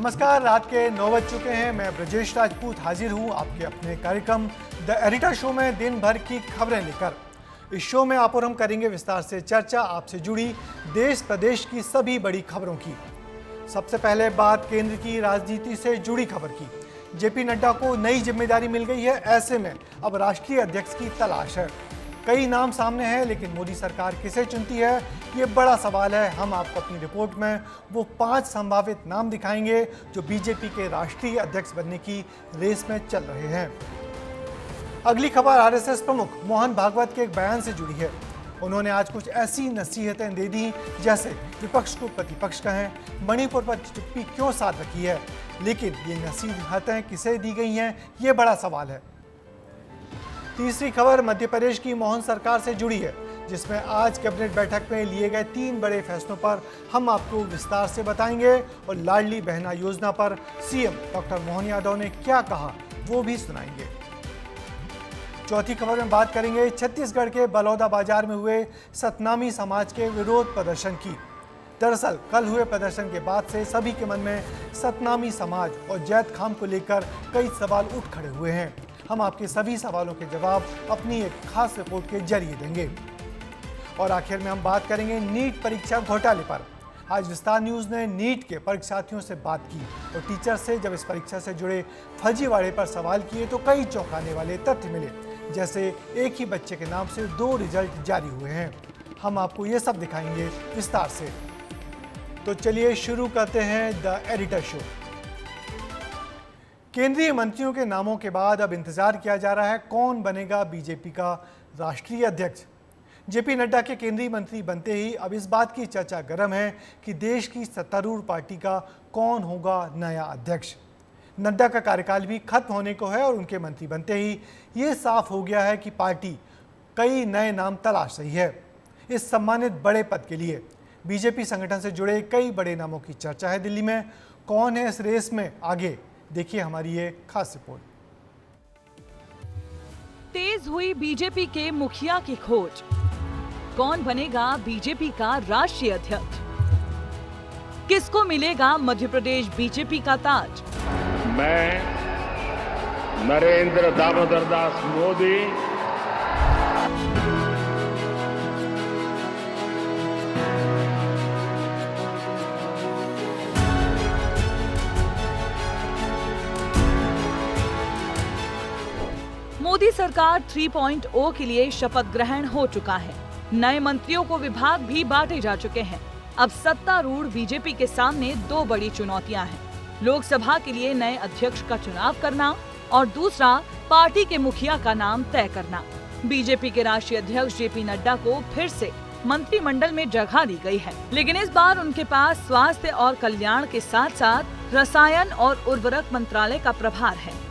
नमस्कार, रात के 9 बज चुके हैं। मैं ब्रजेश राजपूत हाजिर हूं आपके अपने कार्यक्रम द एडिटर शो में दिन भर की खबरें लेकर। इस शो में आप और हम करेंगे विस्तार से चर्चा आपसे जुड़ी देश प्रदेश की सभी बड़ी खबरों की। सबसे पहले बात केंद्र की राजनीति से जुड़ी खबर की। जेपी नड्डा को नई जिम्मेदारी मिल गई है, ऐसे में अब राष्ट्रीय अध्यक्ष की तलाश है। कई नाम सामने हैं, लेकिन मोदी सरकार किसे चुनती है, ये बड़ा सवाल है। हम आपको अपनी रिपोर्ट में वो 5 संभावित नाम दिखाएंगे जो बीजेपी के राष्ट्रीय अध्यक्ष बनने की रेस में चल रहे हैं। अगली खबर आरएसएस प्रमुख मोहन भागवत के एक बयान से जुड़ी है। उन्होंने आज कुछ ऐसी नसीहतें दे दी जैसे विपक्ष को प्रतिपक्ष कहें, मणिपुर पर चुप्पी क्यों साध रखी है, लेकिन ये नसीहतें किसे दी गई हैं, ये बड़ा सवाल है। तीसरी खबर मध्य प्रदेश की मोहन सरकार से जुड़ी है, जिसमें आज कैबिनेट बैठक में लिए गए 3 बड़े फैसलों पर हम आपको विस्तार से बताएंगे और लाडली बहना योजना पर सीएम डॉक्टर मोहन यादव ने क्या कहा वो भी सुनाएंगे। चौथी खबर में बात करेंगे छत्तीसगढ़ के बलौदा बाजार में हुए सतनामी समाज के विरोध प्रदर्शन की। दरअसल कल हुए प्रदर्शन के बाद से सभी के मन में सतनामी समाज और जैत खाम को लेकर कई सवाल उठ खड़े हुए हैं। हम आपके सभी सवालों के जवाब अपनी एक खास रिपोर्ट के जरिए देंगे। और आखिर में हम बात करेंगे नीट परीक्षा घोटाले पर। आज विस्तार न्यूज़ ने नीट के परीक्षार्थियों से बात की और टीचर से जब इस परीक्षा से जुड़े फर्जीवाड़े पर सवाल किए तो कई चौंकाने वाले तथ्य मिले, जैसे एक ही बच्चे के नाम से 2 रिजल्ट जारी हुए हैं। हम आपको ये सब दिखाएंगे विस्तार से। तो चलिए शुरू करते हैं द एडिटर शो। केंद्रीय मंत्रियों के नामों के बाद अब इंतजार किया जा रहा है कौन बनेगा बीजेपी का राष्ट्रीय अध्यक्ष। जेपी नड्डा के केंद्रीय मंत्री बनते ही अब इस बात की चर्चा गर्म है कि देश की सत्तारूढ़ पार्टी का कौन होगा नया अध्यक्ष। नड्डा का कार्यकाल भी खत्म होने को है और उनके मंत्री बनते ही ये साफ हो गया है कि पार्टी कई नए नाम तलाश रही है इस सम्मानित बड़े पद के लिए। बीजेपी संगठन से जुड़े कई बड़े नामों की चर्चा है दिल्ली में। कौन है इस रेस में आगे, देखिए हमारी ये खास रिपोर्ट। तेज हुई बीजेपी के मुखिया की खोज। कौन बनेगा बीजेपी का राष्ट्रीय अध्यक्ष? किसको मिलेगा मध्य प्रदेश बीजेपी का ताज? मैं नरेंद्र दामोदर दास मोदी मोदी सरकार 3.0 के लिए शपथ ग्रहण हो चुका है। नए मंत्रियों को विभाग भी बांटे जा चुके हैं। अब सत्तारूढ़ बीजेपी के सामने 2 बड़ी चुनौतियां हैं। लोकसभा के लिए नए अध्यक्ष का चुनाव करना और दूसरा पार्टी के मुखिया का नाम तय करना। बीजेपी के राष्ट्रीय अध्यक्ष जेपी नड्डा को फिर से मंत्रिमंडल में जगह दी गई है, लेकिन इस बार उनके पास स्वास्थ्य और कल्याण के साथ साथ रसायन और उर्वरक मंत्रालय का प्रभार है।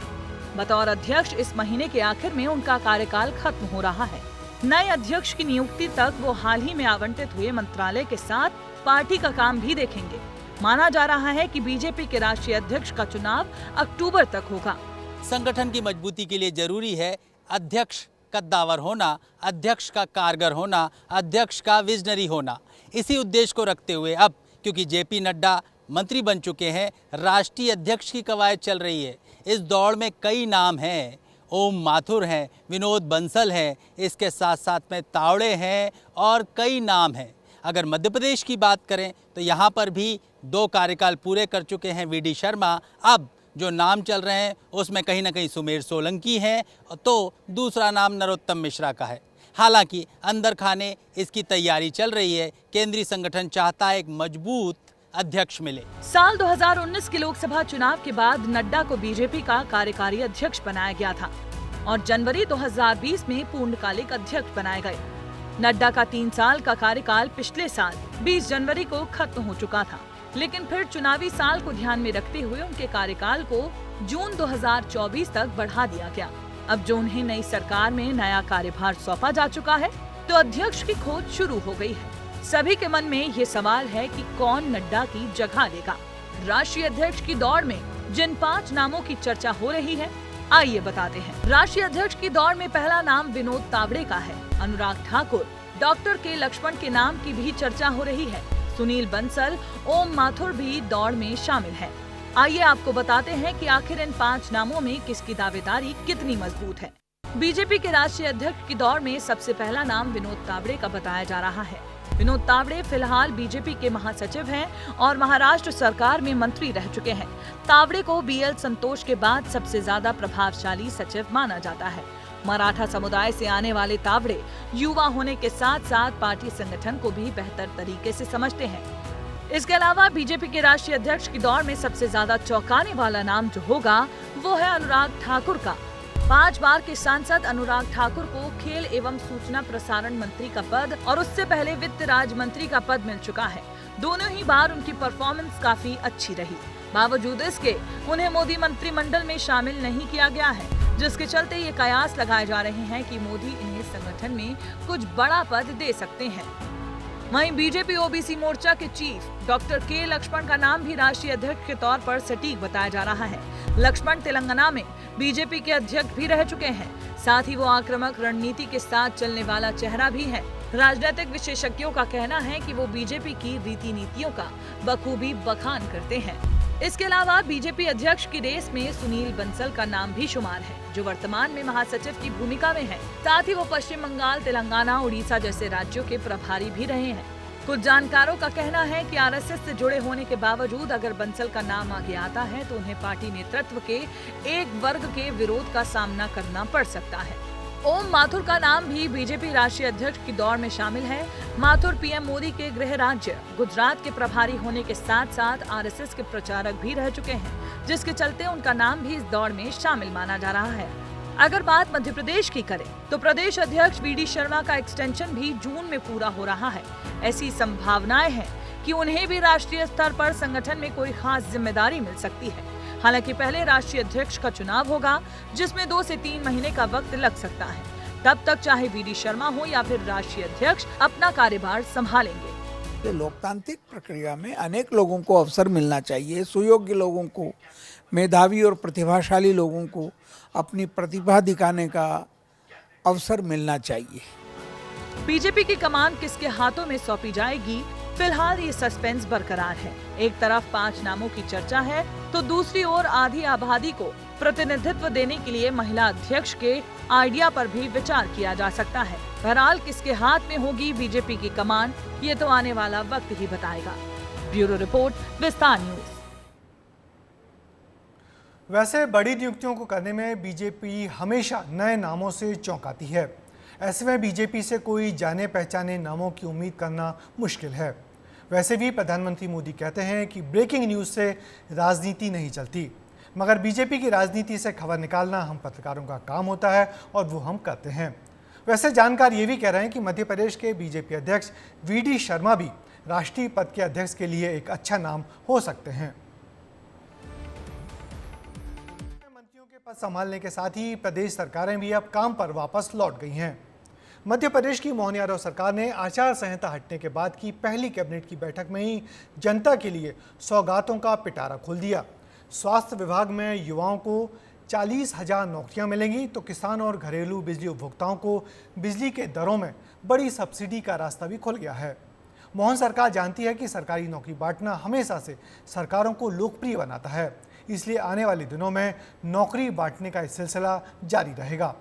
बतौर अध्यक्ष इस महीने के आखिर में उनका कार्यकाल खत्म हो रहा है। नए अध्यक्ष की नियुक्ति तक वो हाल ही में आवंटित हुए मंत्रालय के साथ पार्टी का काम भी देखेंगे। माना जा रहा है कि बीजेपी के राष्ट्रीय अध्यक्ष का चुनाव अक्टूबर तक होगा। संगठन की मजबूती के लिए जरूरी है अध्यक्ष कद्दावर होना, अध्यक्ष का कारगर होना, अध्यक्ष का विजनरी होना। इसी उद्देश्य को रखते हुए अब क्योंकि जेपी नड्डा मंत्री बन चुके हैं, राष्ट्रीय अध्यक्ष की कवायद चल रही है। इस दौड़ में कई नाम हैं। ओम माथुर हैं, विनोद बंसल हैं, इसके साथ साथ में तावड़े हैं और कई नाम हैं। अगर मध्य प्रदेश की बात करें तो यहाँ पर भी 2 कार्यकाल पूरे कर चुके हैं वीडी शर्मा। अब जो नाम चल रहे हैं उसमें कहीं ना कहीं सुमेर सोलंकी हैं, तो दूसरा नाम नरोत्तम मिश्रा का है। हालांकि अंदर खाने इसकी तैयारी चल रही है। केंद्रीय संगठन चाहता है एक मजबूत अध्यक्ष मिले। साल 2019 के लोकसभा चुनाव के बाद नड्डा को बीजेपी का कार्यकारी अध्यक्ष बनाया गया था और जनवरी 2020 में पूर्णकालिक अध्यक्ष बनाए गए। नड्डा का 3 साल का कार्यकाल पिछले साल 20 जनवरी को खत्म हो चुका था, लेकिन फिर चुनावी साल को ध्यान में रखते हुए उनके कार्यकाल को जून 2024 तक बढ़ा दिया गया। अब जो उन्हें नई सरकार में नया कार्यभार सौंपा जा चुका है तो अध्यक्ष की खोज शुरू हो गई है। सभी के मन में ये सवाल है कि कौन नड्डा की जगह लेगा। राष्ट्रीय अध्यक्ष की दौड़ में जिन 5 नामों की चर्चा हो रही है, आइए बताते हैं। राष्ट्रीय अध्यक्ष की दौड़ में पहला नाम विनोद तावड़े का है। अनुराग ठाकुर, डॉक्टर के लक्ष्मण के नाम की भी चर्चा हो रही है। सुनील बंसल, ओम माथुर भी दौड़ में शामिल है। आइए आपको बताते हैं कि आखिर इन 5 नामों में किसकी दावेदारी कितनी मजबूत है। बीजेपी के राष्ट्रीय अध्यक्ष की दौड़ में सबसे पहला नाम विनोद तावड़े का बताया जा रहा है। विनोद तावड़े फिलहाल बीजेपी के महासचिव हैं और महाराष्ट्र सरकार में मंत्री रह चुके हैं। तावड़े को BL संतोष के बाद सबसे ज्यादा प्रभावशाली सचिव माना जाता है। मराठा समुदाय से आने वाले तावड़े युवा होने के साथ साथ पार्टी संगठन को भी बेहतर तरीके से समझते हैं। इसके अलावा बीजेपी के राष्ट्रीय अध्यक्ष की दौड़ में सबसे ज्यादा चौंकाने वाला नाम जो होगा वो है अनुराग ठाकुर का। 5 बार के सांसद अनुराग ठाकुर को खेल एवं सूचना प्रसारण मंत्री का पद और उससे पहले वित्त राज्य मंत्री का पद मिल चुका है। दोनों ही बार उनकी परफॉर्मेंस काफी अच्छी रही। बावजूद इसके उन्हें मोदी मंत्रिमंडल में शामिल नहीं किया गया है, जिसके चलते ये कयास लगाए जा रहे हैं कि मोदी इन्हें संगठन में कुछ बड़ा पद दे सकते हैं। वहीं बीजेपी ओबीसी मोर्चा के चीफ डॉक्टर के लक्ष्मण का नाम भी राष्ट्रीय अध्यक्ष के तौर पर सटीक बताया जा रहा है। लक्ष्मण तेलंगाना में बीजेपी के अध्यक्ष भी रह चुके हैं, साथ ही वो आक्रामक रणनीति के साथ चलने वाला चेहरा भी है। राजनीतिक विशेषज्ञों का कहना है कि वो बीजेपी की रीति नीतियों का बखूबी बखान करते हैं। इसके अलावा बीजेपी अध्यक्ष की रेस में सुनील बंसल का नाम भी शुमार है, जो वर्तमान में महासचिव की भूमिका में है। साथ ही वो पश्चिम बंगाल, तेलंगाना, उड़ीसा जैसे राज्यों के प्रभारी भी रहे हैं। कुछ जानकारों का कहना है कि आरएसएस से जुड़े होने के बावजूद अगर बंसल का नाम आगे आता है तो उन्हें पार्टी नेतृत्व के एक वर्ग के विरोध का सामना करना पड़ सकता है। ओम माथुर का नाम भी बीजेपी राष्ट्रीय अध्यक्ष की दौड़ में शामिल है। माथुर पीएम मोदी के गृह राज्य गुजरात के प्रभारी होने के साथ साथ आरएसएस के प्रचारक भी रह चुके हैं, जिसके चलते उनका नाम भी इस दौड़ में शामिल माना जा रहा है। अगर बात मध्य प्रदेश की करें तो प्रदेश अध्यक्ष VD शर्मा का एक्सटेंशन भी जून में पूरा हो रहा है। ऐसी संभावनाएं हैं कि उन्हें भी राष्ट्रीय स्तर पर संगठन में कोई खास जिम्मेदारी मिल सकती है। हालांकि पहले राष्ट्रीय अध्यक्ष का चुनाव होगा, जिसमें 2 से 3 महीने का वक्त लग सकता है। तब तक चाहे VD शर्मा हो या फिर राष्ट्रीय अध्यक्ष अपना कार्यभार संभालेंगे। लोकतांत्रिक प्रक्रिया में अनेक लोगों को अवसर मिलना चाहिए। सुयोग्य लोगों को, मेधावी और प्रतिभाशाली लोगों को अपनी प्रतिभा दिखाने का अवसर मिलना चाहिए। बीजेपी की कमान किसके हाथों में सौंपी जाएगी, फिलहाल ये सस्पेंस बरकरार है। एक तरफ 5 नामों की चर्चा है तो दूसरी ओर आधी आबादी को प्रतिनिधित्व देने के लिए महिला अध्यक्ष के आइडिया पर भी विचार किया जा सकता है। बहरहाल किसके हाथ में होगी बीजेपी की कमान, ये तो आने वाला वक्त ही बताएगा। ब्यूरो रिपोर्ट, विस्तार न्यूज। वैसे बड़ी नियुक्तियों को करने में बीजेपी हमेशा नए नामों से चौंकाती है। ऐसे में बीजेपी से कोई जाने पहचाने नामों की उम्मीद करना मुश्किल है। वैसे भी प्रधानमंत्री मोदी कहते हैं कि ब्रेकिंग न्यूज़ से राजनीति नहीं चलती, मगर बीजेपी की राजनीति से खबर निकालना हम पत्रकारों का काम होता है और वो हम करते हैं। वैसे जानकार ये भी कह रहे हैं कि मध्य प्रदेश के बीजेपी अध्यक्ष VD शर्मा भी राष्ट्रीय पद के अध्यक्ष के लिए एक अच्छा नाम हो सकते हैं। मंत्रियों के पद संभालने के साथ ही प्रदेश सरकारें भी अब काम पर वापस लौट गई हैं। मध्य प्रदेश की मोहन यादव सरकार ने आचार संहिता हटने के बाद की पहली कैबिनेट की बैठक में ही जनता के लिए सौगातों का पिटारा खोल दिया। स्वास्थ्य विभाग में युवाओं को 40,000 नौकरियां मिलेंगी तो किसान और घरेलू बिजली उपभोक्ताओं को बिजली के दरों में बड़ी सब्सिडी का रास्ता भी खुल गया है। मोहन सरकार जानती है कि सरकारी नौकरी बांटना हमेशा से सरकारों को लोकप्रिय बनाता है, इसलिए आने वाले दिनों में नौकरी बांटने का सिलसिला जारी रहेगा।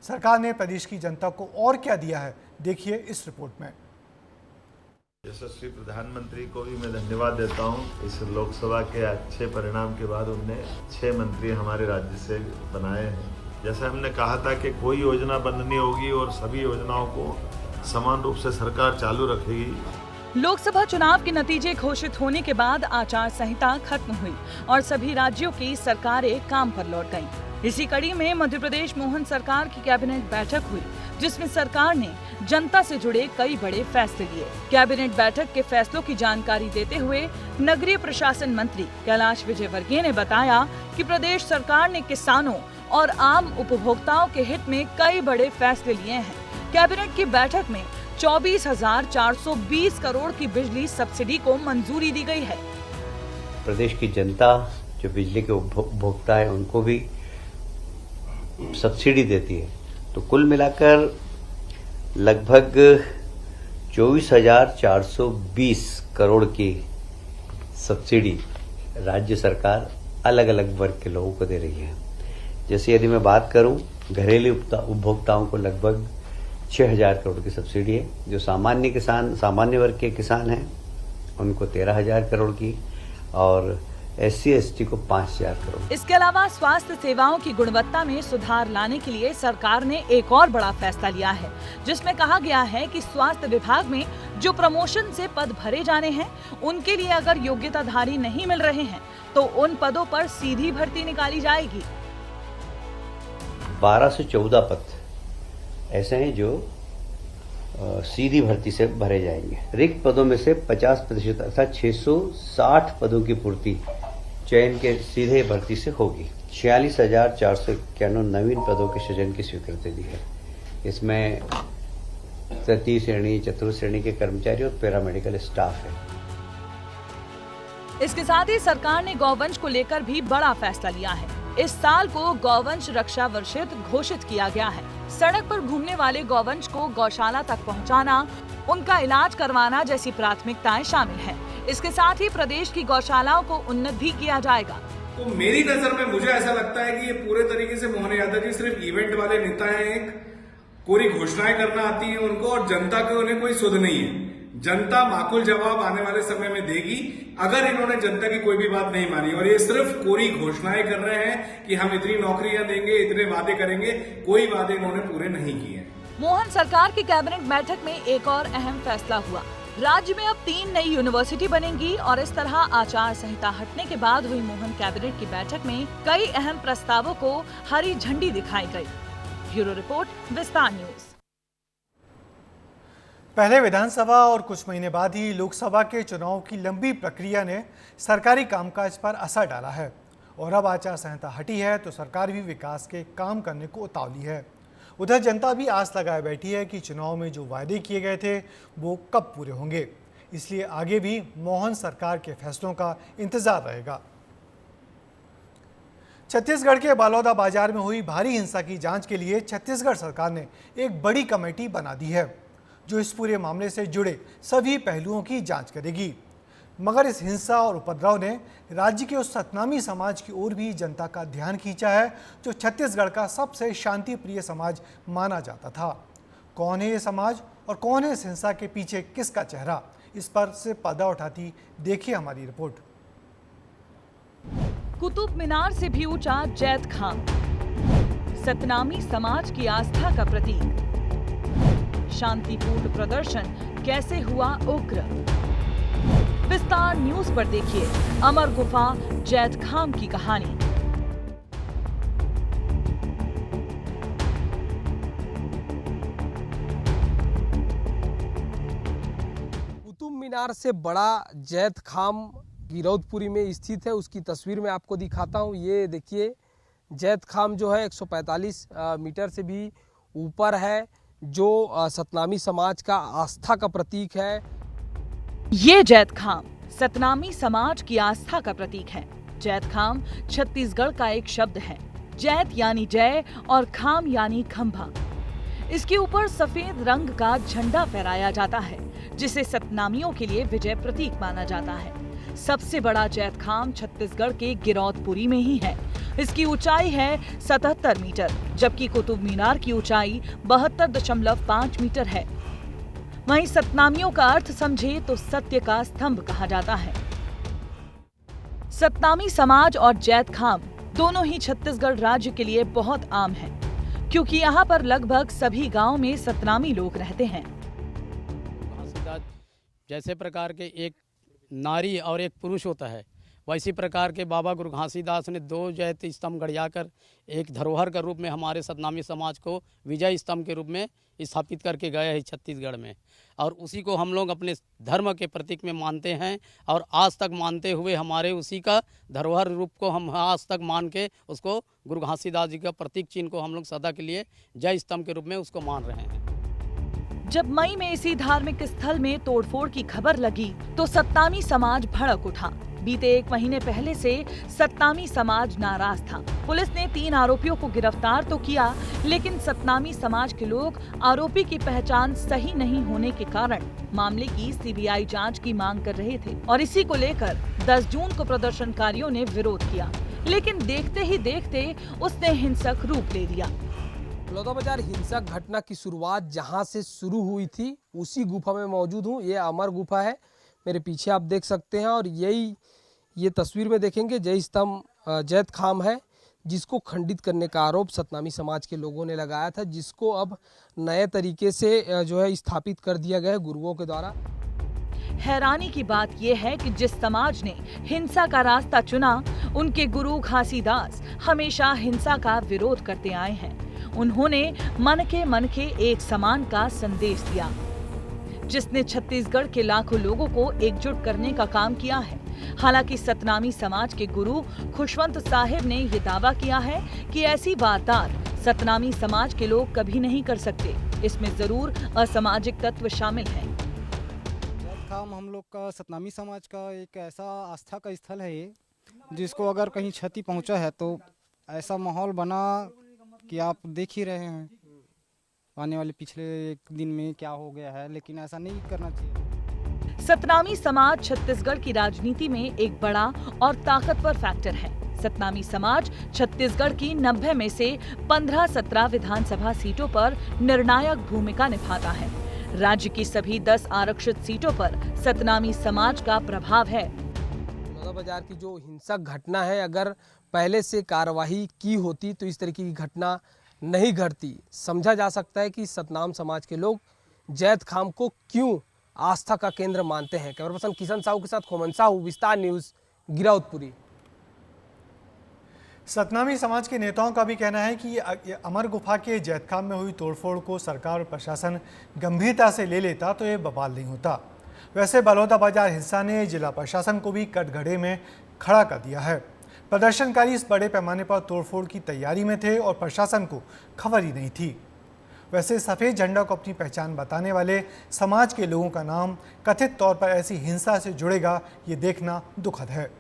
सरकार ने प्रदेश की जनता को और क्या दिया है, देखिए इस रिपोर्ट में। यशस्वी प्रधानमंत्री को भी मैं धन्यवाद देता हूं। इस लोकसभा के अच्छे परिणाम के बाद उनने 6 मंत्री हमारे राज्य से बनाए हैं। जैसे हमने कहा था कि कोई योजना बंद नहीं होगी और सभी योजनाओं को समान रूप से सरकार चालू रखेगी। लोकसभा चुनाव के नतीजे घोषित होने के बाद आचार संहिता खत्म हुई और सभी राज्यों की सरकारें काम पर लौट गईं। इसी कड़ी में मध्य प्रदेश मोहन सरकार की कैबिनेट बैठक हुई, जिसमें सरकार ने जनता से जुड़े कई बड़े फैसले लिए। कैबिनेट बैठक के फैसलों की जानकारी देते हुए नगरीय प्रशासन मंत्री कैलाश विजयवर्गीय ने बताया कि प्रदेश सरकार ने किसानों और आम उपभोक्ताओं के हित में कई बड़े फैसले लिए हैं। कैबिनेट की बैठक में 24,420 करोड़ की बिजली सब्सिडी को मंजूरी दी गई है। प्रदेश की जनता जो बिजली के उपभोक्ता है उनको भी सब्सिडी देती है, तो कुल मिलाकर लगभग 24,420 करोड़ की सब्सिडी राज्य सरकार अलग अलग वर्ग के लोगों को दे रही है। जैसे यदि मैं बात करूं, घरेलू उपभोक्ताओं को लगभग 6,000 करोड़ की सब्सिडी है। जो सामान्य वर्ग के किसान हैं उनको 13,000 करोड़ की, और SC/ST को 5,000 करोड़। इसके अलावा स्वास्थ्य सेवाओं की गुणवत्ता में सुधार लाने के लिए सरकार ने एक और बड़ा फैसला लिया है, जिसमें कहा गया है कि स्वास्थ्य विभाग में जो प्रमोशन से पद भरे जाने हैं, उनके लिए अगर योग्यताधारी नहीं मिल रहे हैं तो उन पदों पर सीधी भर्ती निकाली जाएगी। 12 से 14 पद ऐसे हैं जो सीधी भर्ती से भरे जाएंगे। रिक्त पदों में से 50% अर्थात 660 पदों की पूर्ति चयन के सीधे भर्ती से होगी। 46,491 नवीन पदों के सृजन की स्वीकृति दी है। इसमें तृतीय श्रेणी, चतुर्थ श्रेणी के कर्मचारी और पैरामेडिकल स्टाफ है। इसके साथ ही सरकार ने गौवंश को लेकर भी बड़ा फैसला लिया है। इस साल को गौवंश रक्षा वर्षित घोषित किया गया है। सड़क पर घूमने वाले गौवंश को गौशाला तक पहुंचाना, उनका इलाज करवाना जैसी प्राथमिकताएं शामिल हैं। इसके साथ ही प्रदेश की गौशालाओं को उन्नत भी किया जाएगा। तो मेरी नजर में मुझे ऐसा लगता है कि ये पूरे तरीके से मोहन यादव जी सिर्फ इवेंट वाले नेता हैं। एक पूरी घोषणाएं करना आती है उनको, और जनता के उन्हें कोई सुध नहीं है। जनता माकूल जवाब आने वाले समय में देगी अगर इन्होंने जनता की कोई भी बात नहीं मानी। और ये सिर्फ कोरी घोषणाएं कर रहे हैं कि हम इतनी नौकरियां देंगे, इतने वादे करेंगे, कोई वादे इन्होंने पूरे नहीं किए। मोहन सरकार की कैबिनेट बैठक में एक और अहम फैसला हुआ। राज्य में अब 3 नई यूनिवर्सिटी बनेंगी और इस तरह आचार संहिता हटने के बाद हुई मोहन कैबिनेट की बैठक में कई अहम प्रस्तावों को हरी झंडी दिखाई गई। ब्यूरो रिपोर्ट, विस्तार न्यूज। पहले विधानसभा और कुछ महीने बाद ही लोकसभा के चुनाव की लंबी प्रक्रिया ने सरकारी कामकाज पर असर डाला है, और अब आचार संहिता हटी है तो सरकार भी विकास के काम करने को उतावली है। उधर जनता भी आस लगाए बैठी है कि चुनाव में जो वायदे किए गए थे वो कब पूरे होंगे। इसलिए आगे भी मोहन सरकार के फैसलों का इंतजार रहेगा। छत्तीसगढ़ के बालोदा बाजार में हुई भारी हिंसा की जांच के लिए छत्तीसगढ़ सरकार ने एक बड़ी कमेटी बना दी है, जो इस पूरे मामले से जुड़े सभी पहलुओं की जांच करेगी। मगर इस हिंसा और उपद्रव ने राज्य के उस सतनामी समाज की ओर भी जनता का ध्यान खींचा है, जो छत्तीसगढ़ का सबसे शांति प्रिय समाज माना जाता था। कौन है ये समाज और कौन है इस हिंसा के पीछे किसका चेहरा, इस पर से पर्दा उठाती देखिए हमारी रिपोर्ट। कुतुब मीनार से भी ऊंचा जैत खाम, सतनामी समाज की आस्था का प्रतीक। शांतिपूर्ण प्रदर्शन कैसे हुआ उग्र, विस्तार न्यूज पर देखिए अमर गुफा जैत खाम की कहानी। कुतुब मीनार से बड़ा जैत खाम गिरौदपुरी में स्थित है। उसकी तस्वीर मैं आपको दिखाता हूँ। ये देखिए, जैत खाम जो है 145 मीटर से भी ऊपर है, जो सतनामी समाज का आस्था का प्रतीक है। ये जैत खाम सतनामी समाज की आस्था का प्रतीक है। जैत खाम छत्तीसगढ़ का एक शब्द है। जैत यानी जय और खाम यानी खंभा। इसके ऊपर सफेद रंग का झंडा फहराया जाता है, जिसे सतनामियों के लिए विजय प्रतीक माना जाता है। सबसे बड़ा जैत खाम छत्तीसगढ़ के गिरौदपुरी में ही है। इसकी ऊंचाई है 77 मीटर, जबकि कुतुब मीनार की ऊंचाई 72.5 मीटर है। वहीं सतनामियों का अर्थ समझे तो सत्य का स्तंभ कहा जाता है। सतनामी समाज और जैत खाम दोनों ही छत्तीसगढ़ राज्य के लिए बहुत आम है, क्योंकि यहाँ पर लगभग सभी गांव में सतनामी लोग रहते हैं। जैसे प्रकार के एक नारी और एक पुरुष होता है, वैसी प्रकार के बाबा गुरु घासीदास ने 2 जैत स्तंभ गढ़ियाकर एक धरोहर के रूप में हमारे सतनामी समाज को विजय स्तंभ के रूप में स्थापित करके गए हैं छत्तीसगढ़ में, और उसी को हम लोग अपने धर्म के प्रतीक में मानते हैं और आज तक मानते हुए हमारे उसी का धरोहर रूप को हम आज तक मान के उसको गुरु घासीदास जी का प्रतीक चिन्ह को हम लोग सदा के लिए जय स्तंभ के रूप में उसको मान रहे हैं। जब मई में इसी धार्मिक स्थल में तोड़फोड़ की खबर लगी तो सतनामी समाज भड़क उठा। बीते 1 महीने पहले से सतनामी समाज नाराज था। पुलिस ने 3 आरोपियों को गिरफ्तार तो किया, लेकिन सतनामी समाज के लोग आरोपी की पहचान सही नहीं होने के कारण मामले की सीबीआई जांच की मांग कर रहे थे और इसी को लेकर 10 जून को प्रदर्शनकारियों ने विरोध किया, लेकिन देखते ही देखते उसने हिंसक रूप ले लिया। बलौदाबाजार हिंसक घटना की शुरुआत जहां से शुरू हुई थी उसी गुफा में मौजूद हूं। ये अमर गुफा है, मेरे पीछे आप देख सकते हैं, और ये तस्वीर में देखेंगे जय स्तंभ जैत खाम है, जिसको खंडित करने का आरोप सतनामी समाज के लोगों ने लगाया था, जिसको अब नए तरीके से जो है स्थापित कर दिया गया है गुरुओं के द्वारा। हैरानी की बात यह है कि जिस समाज ने हिंसा का रास्ता चुना, उनके गुरु घासीदास हमेशा हिंसा का विरोध करते आए हैं। उन्होंने मन के एक समान का संदेश दिया, जिसने छत्तीसगढ़ के लाखों लोगों को एकजुट करने का काम किया है। हालांकि सतनामी समाज के गुरु खुशवंत साहिब ने ये दावा किया है कि ऐसी वारदात सतनामी समाज के लोग कभी नहीं कर सकते। इसमें जरूर असामाजिक तत्व शामिल हैं। हम लोग का सतनामी समाज का एक ऐसा आस्था का स्थल है ये, जिसको अगर कहीं क्षति पहुंचा है तो ऐसा माहौल बना कि आप देख ही रहे हैं आने वाले पिछले 1 दिन में क्या हो गया है, लेकिन ऐसा नहीं करना चाहिए। सतनामी समाज छत्तीसगढ़ की राजनीति में एक बड़ा और ताकतवर फैक्टर है। सतनामी समाज छत्तीसगढ़ की 90 में से 15-17 विधानसभा सीटों पर निर्णायक भूमिका निभाता है। राज्य की सभी 10 आरक्षित सीटों पर सतनामी समाज का प्रभाव है। बलौदाबाजार की जो हिंसक घटना है, अगर पहले से कार्यवाही की होती तो इस तरीके की घटना नहीं घटती। समझा जा सकता है कि सतनाम समाज के लोग जैत खाम को क्यों आस्था का केंद्र मानते हैं। कैमरा पर्सन किशन साहू के साथ खोमन साहू, विस्तार न्यूज, गिरौदपुरी। सतनामी समाज के नेताओं का भी कहना है कि अमर गुफा के जैतखाम में हुई तोड़फोड़ को सरकार और प्रशासन गंभीरता से ले लेता तो ये बवाल नहीं होता। वैसे बलौदाबाजार हिंसा ने जिला प्रशासन को भी कटघरे में खड़ा कर दिया है। प्रदर्शनकारी इस बड़े पैमाने पर तोड़फोड़ की तैयारी में थे और प्रशासन को खबर ही नहीं थी। वैसे सफ़ेद झंडा को अपनी पहचान बताने वाले समाज के लोगों का नाम कथित तौर पर ऐसी हिंसा से जुड़ेगा, ये देखना दुखद है।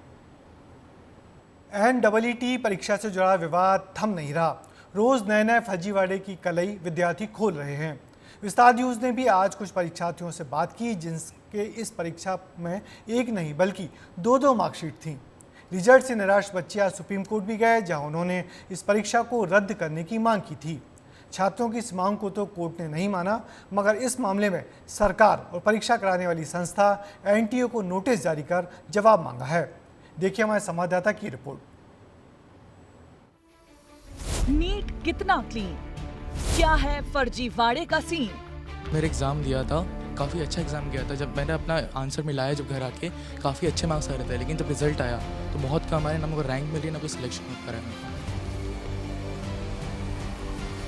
NEET परीक्षा से जुड़ा विवाद थम नहीं रहा। रोज नए फर्जीवाड़े की कलई विद्यार्थी खोल रहे हैं। विस्तार न्यूज़ ने भी आज कुछ परीक्षार्थियों से बात की, जिनके इस परीक्षा में एक नहीं बल्कि 2 मार्कशीट थीं। रिजल्ट से निराश बच्चे आज सुप्रीम कोर्ट भी गए, जहां उन्होंने इस परीक्षा को रद्द करने की मांग की थी। छात्रों की इस मांग को तो कोर्ट ने नहीं माना, मगर इस मामले में सरकार और परीक्षा कराने वाली संस्था NTA को नोटिस जारी कर जवाब मांगा है। देखिए हमारे संवाददाता की रिपोर्ट। नीट कितना क्लीन, क्या है फर्जीवाड़े का सीन? मेरे एग्ज़ाम दिया था, काफ़ी अच्छा एग्ज़ाम किया था। जब मैंने अपना आंसर मिलाया जब घर आके, काफ़ी अच्छे मार्क्स आ रहे थे, लेकिन जब रिजल्ट आया तो बहुत कम आए, ना मुझे रैंक मिली ना कोई सिलेक्शन हो पा रहा है।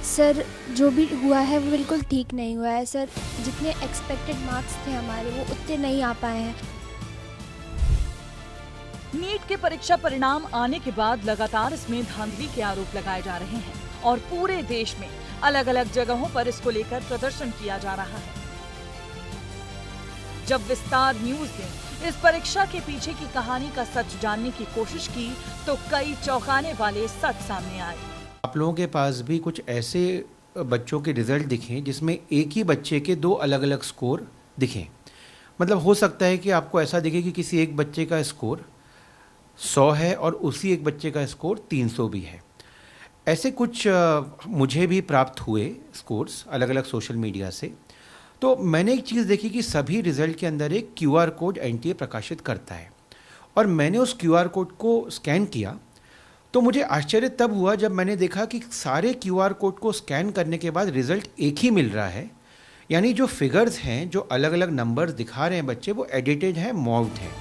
सर जो भी हुआ है वो बिल्कुल ठीक नहीं हुआ है सर। जितने एक्सपेक्टेड मार्क्स थे हमारे वो उतने नहीं आ पाए हैं। नीट के परीक्षा परिणाम आने के बाद लगातार इसमें धांधली के आरोप लगाए जा रहे हैं और पूरे देश में अलग अलग जगहों पर इसको लेकर प्रदर्शन किया जा रहा है। जब विस्तार न्यूज ने इस परीक्षा के पीछे की कहानी का सच जानने की कोशिश की तो कई चौंकाने वाले सच सामने आए। आप लोगों के पास भी कुछ ऐसे बच्चों के रिजल्ट दिखें जिसमें एक ही बच्चे के 2 अलग अलग स्कोर दिखें। मतलब हो सकता है कि आपको ऐसा दिखे कि किसी एक बच्चे का स्कोर 100 है और उसी एक बच्चे का स्कोर 300 भी है। ऐसे कुछ मुझे भी प्राप्त हुए स्कोर्स अलग अलग सोशल मीडिया से। तो मैंने एक चीज़ देखी कि सभी रिज़ल्ट के अंदर एक QR कोड NTA प्रकाशित करता है, और मैंने उस QR कोड को स्कैन किया तो मुझे आश्चर्य तब हुआ जब मैंने देखा कि सारे QR कोड को स्कैन करने के बाद रिज़ल्ट एक ही मिल रहा है। यानी जो फिगर्स हैं, जो अलग अलग नंबर्स दिखा रहे हैं बच्चे, वो एडिटेड हैं, मॉर्फ्ड हैं।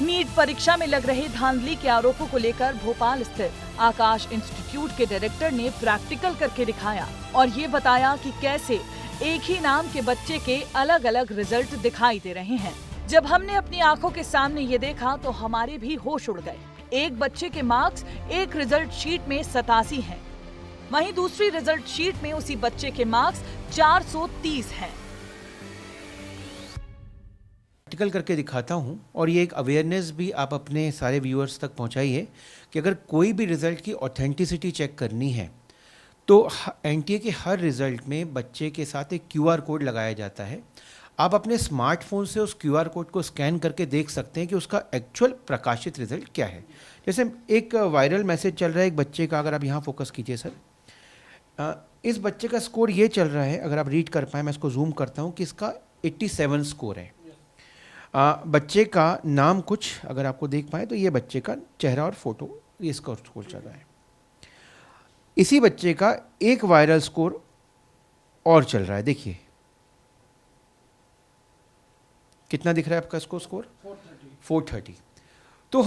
नीट परीक्षा में लग रहे धांधली के आरोपों को लेकर भोपाल स्थित आकाश इंस्टीट्यूट के डायरेक्टर ने प्रैक्टिकल करके दिखाया और ये बताया कि कैसे एक ही नाम के बच्चे के अलग अलग रिजल्ट दिखाई दे रहे हैं। जब हमने अपनी आंखों के सामने ये देखा तो हमारे भी होश उड़ गए। एक बच्चे के मार्क्स एक रिजल्ट शीट में 87 हैं, वहीं दूसरी रिजल्ट शीट में उसी बच्चे के मार्क्स 430 हैं। प्रैक्टिकल करके दिखाता हूँ और ये एक अवेयरनेस भी आप अपने सारे व्यूअर्स तक पहुँचाइए कि अगर कोई भी रिज़ल्ट की ऑथेंटिसिटी चेक करनी है तो एनटीए के हर रिज़ल्ट में बच्चे के साथ एक क्यूआर कोड लगाया जाता है। आप अपने स्मार्टफोन से उस क्यूआर कोड को स्कैन करके देख सकते हैं कि उसका एक्चुअल प्रकाशित रिज़ल्ट क्या है। जैसे एक वायरल मैसेज चल रहा है एक बच्चे का, अगर आप यहाँ फोकस कीजिए सर, इस बच्चे का स्कोर ये चल रहा है, अगर आप रीड कर पाएँ, मैं इसको जूम करता हूँ, कि इसका 87 स्कोर है। बच्चे का नाम कुछ अगर आपको देख पाए तो ये बच्चे का चेहरा और फोटो, ये इसका स्कोर चल रहा है। इसी बच्चे का एक वायरल स्कोर और चल रहा है, देखिए कितना दिख रहा है आपका स्कोर 430। तो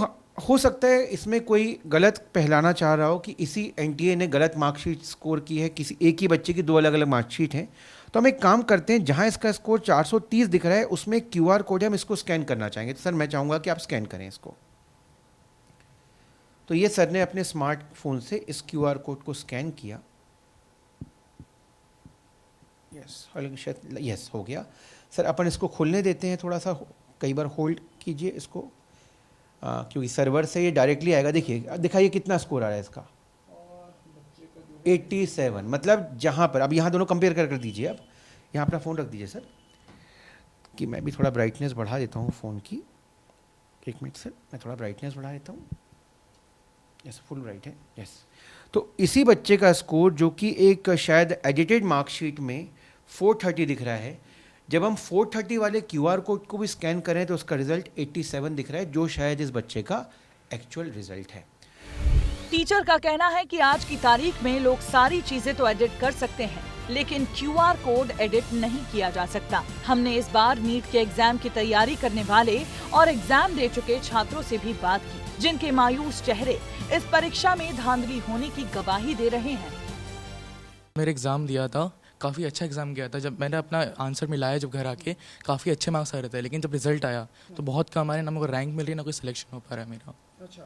हो सकता है इसमें कोई गलत पहलाना चाह रहा हो कि इसी एनटीए ने गलत मार्कशीट स्कोर की है, किसी एक ही बच्चे की 2 अलग अलग मार्कशीट हैं। तो हम एक काम करते हैं, जहां इसका स्कोर 430 दिख रहा है उसमें क्यूआर कोड है, हम इसको स्कैन करना चाहेंगे। तो सर मैं चाहूँगा कि आप स्कैन करें इसको। तो ये सर ने अपने स्मार्टफोन से इस क्यूआर कोड को स्कैन किया। यस हो गया सर। अपन इसको खोलने देते हैं, थोड़ा सा कई बार होल्ड कीजिए इसको, क्योंकि सर्वर से ये डायरेक्टली आएगा। देखिए दिखाइए कितना स्कोर आ रहा है इसका, 87। मतलब जहाँ पर अब यहाँ दोनों कंपेयर कर दीजिए। अब यहाँ अपना फ़ोन रख दीजिए सर, कि मैं भी थोड़ा ब्राइटनेस बढ़ा देता हूँ फ़ोन की। 1 मिनट सर, मैं थोड़ा ब्राइटनेस बढ़ा देता हूँ। यस फुल ब्राइट है, यस। तो इसी बच्चे का स्कोर जो कि एक शायद एडिटेड मार्कशीट में 430 दिख रहा है, जब हम 430 वाले क्यूआर कोड को भी स्कैन करें तो उसका रिजल्ट 87 दिख रहा है, जो शायद इस बच्चे का एक्चुअल रिजल्ट है। टीचर का कहना है कि आज की तारीख में लोग सारी चीजें तो एडिट कर सकते हैं, लेकिन क्यूआर कोड एडिट नहीं किया जा सकता। हमने इस बार नीट के एग्जाम की तैयारी करने वाले और एग्जाम दे चुके छात्रों से भी बात की, जिनके मायूस चेहरे इस परीक्षा में धांधली होने की गवाही दे रहे हैं। मेरे एग्ज़ाम दिया था, काफ़ी अच्छा एग्ज़ाम गया था। जब मैंने अपना आंसर मिलाया जब घर आके, काफ़ी अच्छे मार्क्स आ रहे थे, लेकिन जब रिजल्ट आया तो बहुत कम आ रहे, ना मुझे रैंक मिल रही, ना कोई सिलेक्शन हो पा रहा है मेरा। अच्छा,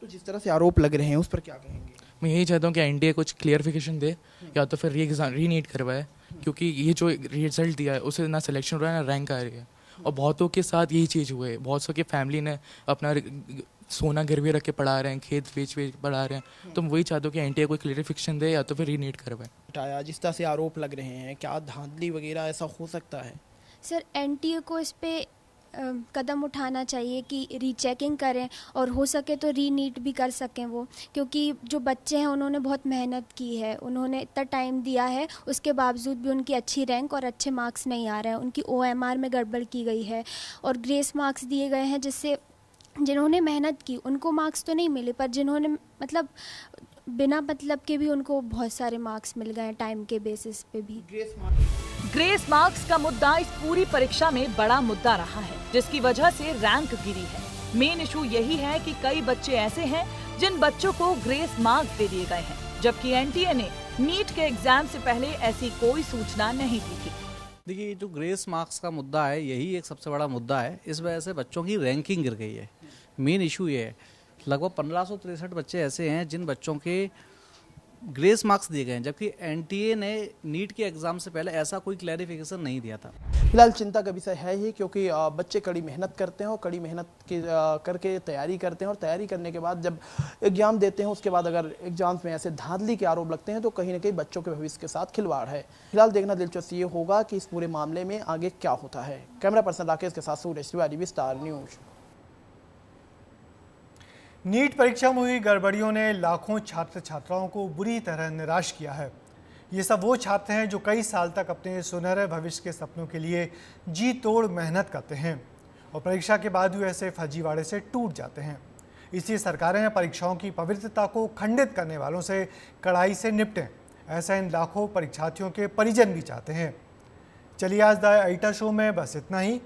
तो जिस तरह से आरोप लग रहे हैं उस पर क्या कहेंगे? मैं यही चाहता हूँ कि एनटीए कुछ क्लियरिफिकेशन दे, या तो फिर री नीट करवाए, क्योंकि ये जो रिजल्ट दिया है उससे ना सिलेक्शन हो रहा है ना रैंक आ रही है। और बहुतों के साथ यही चीज़ हुई है, बहुत सौ की फैमिली ने अपना सोना गिरवी रख के पढ़ा रहे हैं, खेत बेच पढ़ा रहे हैं। तो मैं वही चाहता हूँ कि एनटीए कोई क्लियरिफिकेशन दे या तो फिर री नीट करवाए। जिस तरह से आरोप लग रहे हैं, क्या धांधली वगैरह ऐसा हो सकता है? सर एनटीए को इस पे कदम उठाना चाहिए कि रीचेकिंग करें और हो सके तो री नीट भी कर सकें वो, क्योंकि जो बच्चे हैं उन्होंने बहुत मेहनत की है, उन्होंने इतना टाइम दिया है, उसके बावजूद भी उनकी अच्छी रैंक और अच्छे मार्क्स नहीं आ रहे हैं। उनकी ओएमआर में गड़बड़ की गई है और ग्रेस मार्क्स दिए गए हैं, जिससे जिन्होंने मेहनत की उनको मार्क्स तो नहीं मिले, पर जिन्होंने मतलब बिना मतलब के भी उनको बहुत सारे मार्क्स मिल गए टाइम के बेसिस पे भी। ग्रेस मार्क्स का मुद्दा इस पूरी परीक्षा में बड़ा मुद्दा रहा है, जिसकी वजह से रैंक गिरी है। मेन इशू यही है कि कई बच्चे ऐसे हैं जिन बच्चों को ग्रेस मार्क्स दे दिए गए हैं, जबकि एनटीए ने नीट के एग्जाम से पहले ऐसी कोई सूचना नहीं दी थी। देखिए, जो ग्रेस मार्क्स का मुद्दा है यही एक सबसे बड़ा मुद्दा है। इस वजह से बच्चों की रैंकिंग गिर गई है। मेन इशू ये है, लगभग 1563 बच्चे ऐसे हैं जिन बच्चों के ग्रेस मार्क्स दिए गए हैं, जबकि एनटीए ने नीट के एग्जाम से पहले ऐसा कोई क्लैरिफिकेशन नहीं दिया था। फिलहाल चिंता का विषय है ही, क्योंकि बच्चे कड़ी मेहनत करते हैं और कड़ी मेहनत करके तैयारी करते हैं, और तैयारी करने के बाद जब एग्जाम देते हैं उसके बाद अगर एग्जाम्स में ऐसे धांधली के आरोप लगते हैं तो कहीं ना कहीं बच्चों के भविष्य के साथ खिलवाड़ है। फिलहाल देखना दिलचस्प ये होगा कि इस पूरे मामले में आगे क्या होता है। कैमरा पर्सन राकेश के साथ सूरज तिवारी, विस्तार न्यूज। नीट परीक्षा में हुई गड़बड़ियों ने लाखों छात्र छात्राओं को बुरी तरह निराश किया है। ये सब वो छात्र हैं जो कई साल तक अपने सुनहरे भविष्य के सपनों के लिए जी तोड़ मेहनत करते हैं और परीक्षा के बाद भी ऐसे फर्जीवाड़े से टूट जाते हैं। इसलिए सरकारें परीक्षाओं की पवित्रता को खंडित करने वालों से कड़ाई से निपटें, ऐसा इन लाखों परीक्षार्थियों के परिजन भी चाहते हैं। चलिए आज द एडिटर शो में बस इतना ही।